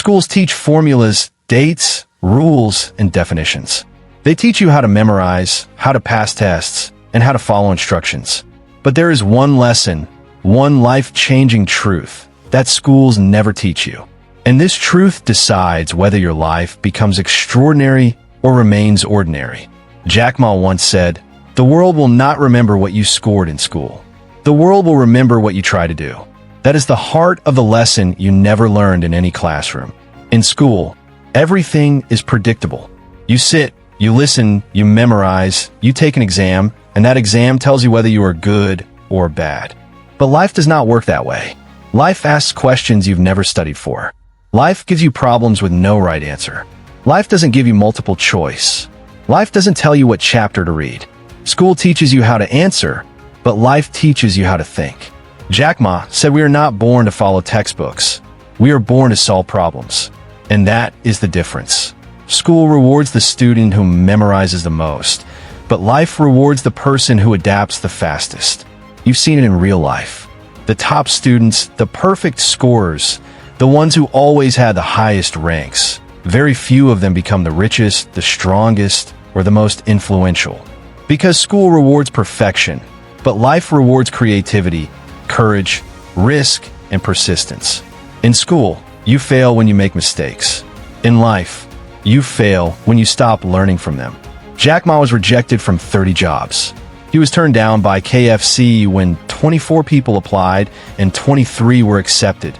Schools teach formulas, dates, rules, and definitions. They teach you how to memorize, how to pass tests, and how to follow instructions. But there is one lesson, one life-changing truth that schools never teach you. And this truth decides whether your life becomes extraordinary or remains ordinary. Jack Ma once said, "The world will not remember what you scored in school. The world will remember what you try to do." That is the heart of the lesson you never learned in any classroom. In school, everything is predictable. You sit, you listen, you memorize, you take an exam, and that exam tells you whether you are good or bad. But life does not work that way. Life asks questions you've never studied for. Life gives you problems with no right answer. Life doesn't give you multiple choice. Life doesn't tell you what chapter to read. School teaches you how to answer, but life teaches you how to think. Jack Ma said we are not born to follow textbooks. We are born to solve problems. And that is the difference. School rewards the student who memorizes the most, but life rewards the person who adapts the fastest. You've seen it in real life. The top students, the perfect scorers, the ones who always had the highest ranks. Very few of them become the richest, the strongest, or the most influential. Because school rewards perfection, but life rewards creativity, courage, risk, and persistence. In school, you fail when you make mistakes. In life, you fail when you stop learning from them. Jack Ma was rejected from 30 jobs. He was turned down by KFC when 24 people applied and 23 were accepted.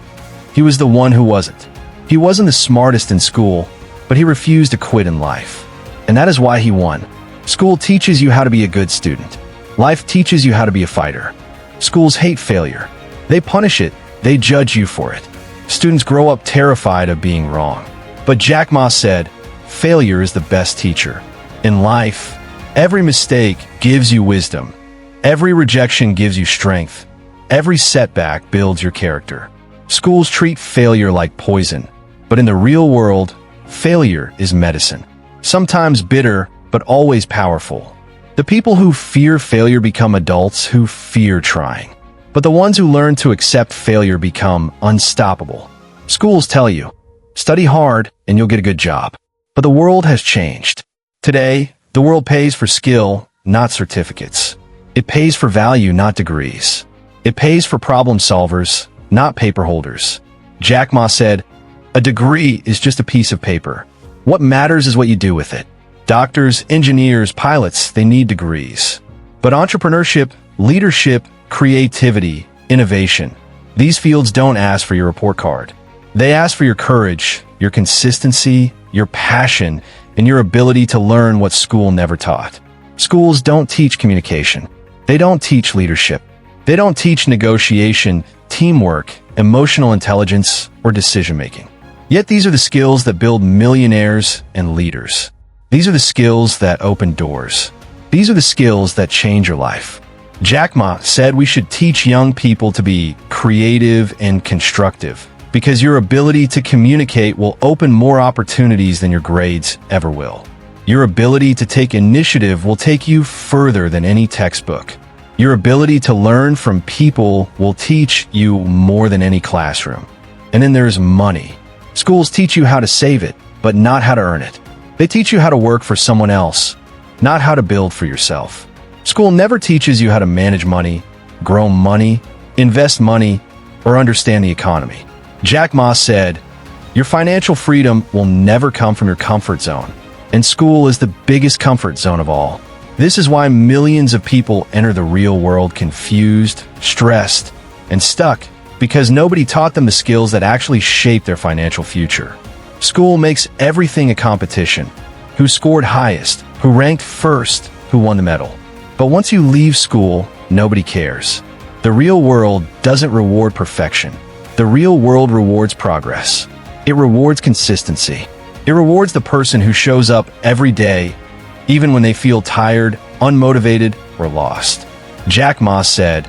He was the one who wasn't. He wasn't the smartest in school, but he refused to quit in life. And that is why he won. School teaches you how to be a good student. Life teaches you how to be a fighter. Schools hate failure. They punish it. They judge you for it. Students grow up terrified of being wrong. But Jack Ma said, failure is the best teacher. In life, every mistake gives you wisdom. Every rejection gives you strength. Every setback builds your character. Schools treat failure like poison, but in the real world, failure is medicine. Sometimes bitter, but always powerful. The people who fear failure become adults who fear trying. But the ones who learn to accept failure become unstoppable. Schools tell you, study hard and you'll get a good job. But the world has changed. Today, the world pays for skill, not certificates. It pays for value, not degrees. It pays for problem solvers, not paper holders. Jack Ma said, "A degree is just a piece of paper. What matters is what you do with it." Doctors, engineers, pilots, they need degrees. But entrepreneurship, leadership, creativity, innovation, these fields don't ask for your report card. They ask for your courage, your consistency, your passion, and your ability to learn what school never taught. Schools don't teach communication. They don't teach leadership. They don't teach negotiation, teamwork, emotional intelligence, or decision-making. Yet these are the skills that build millionaires and leaders. These are the skills that open doors. These are the skills that change your life. Jack Ma said we should teach young people to be creative and constructive, because your ability to communicate will open more opportunities than your grades ever will. Your ability to take initiative will take you further than any textbook. Your ability to learn from people will teach you more than any classroom. And then there's money. Schools teach you how to save it, but not how to earn it. They teach you how to work for someone else, not how to build for yourself. School never teaches you how to manage money, grow money, invest money, or understand the economy. Jack Ma said, "Your financial freedom will never come from your comfort zone, and school is the biggest comfort zone of all." This is why millions of people enter the real world confused, stressed, and stuck, because nobody taught them the skills that actually shape their financial future. School makes everything a competition. Who scored highest, who ranked first, who won the medal. But once you leave school, nobody cares. The real world doesn't reward perfection. The real world rewards progress. It rewards consistency. It rewards the person who shows up every day, even when they feel tired, unmotivated, or lost. Jack Ma said,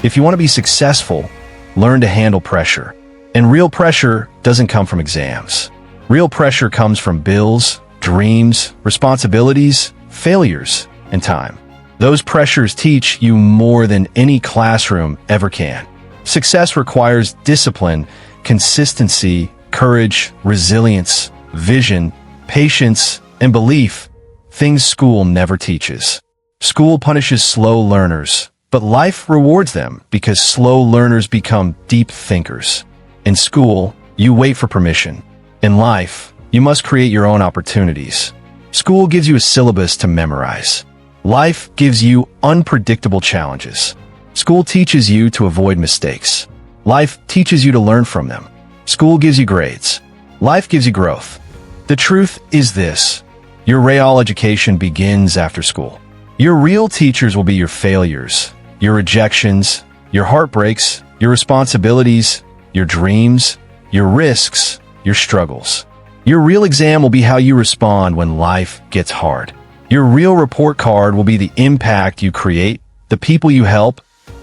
"If you want to be successful, learn to handle pressure." And real pressure doesn't come from exams. Real pressure comes from bills, dreams, responsibilities, failures, and time. Those pressures teach you more than any classroom ever can. Success requires discipline, consistency, courage, resilience, vision, patience, and belief, things school never teaches. School punishes slow learners, but life rewards them because slow learners become deep thinkers. In school, you wait for permission. In life, you must create your own opportunities. School gives you a syllabus to memorize. Life gives you unpredictable challenges. School teaches you to avoid mistakes. Life teaches you to learn from them. School gives you grades. Life gives you growth. The truth is this: your real education begins after school. Your real teachers will be your failures, your rejections, your heartbreaks, your responsibilities, your dreams, your risks, your struggles. Your real exam will be how you respond when life gets hard. Your real report card will be the impact you create, the people you help,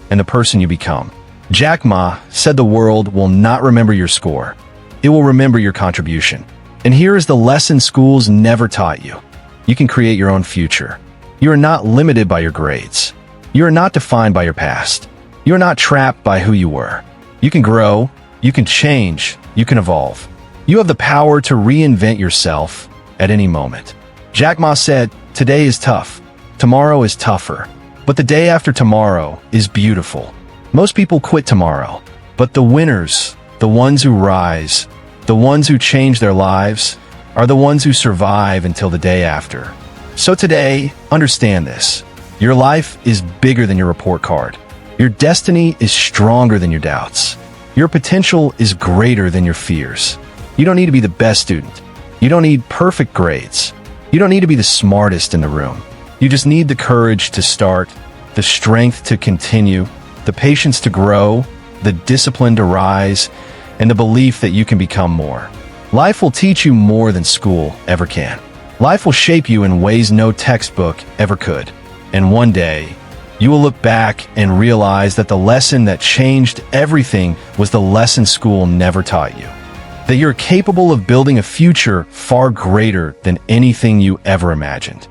and the person you become. Jack Ma said the world will not remember your score. It will remember your contribution. And here is the lesson schools never taught you. You can create your own future. You are not limited by your grades. You are not defined by your past. You are not trapped by who you were. You can grow, you can change, you can evolve. You have the power to reinvent yourself at any moment. Jack Ma said, "Today is tough. Tomorrow is tougher. But the day after tomorrow is beautiful." Most people quit tomorrow, but the winners, the ones who rise, the ones who change their lives, are the ones who survive until the day after. So today, understand this. Your life is bigger than your report card. Your destiny is stronger than your doubts. Your potential is greater than your fears. You don't need to be the best student. You don't need perfect grades. You don't need to be the smartest in the room. You just need the courage to start, the strength to continue, the patience to grow, the discipline to rise, and the belief that you can become more. Life will teach you more than school ever can. Life will shape you in ways no textbook ever could. And one day, you will look back and realize that the lesson that changed everything was the lesson school never taught you. That you're capable of building a future far greater than anything you ever imagined.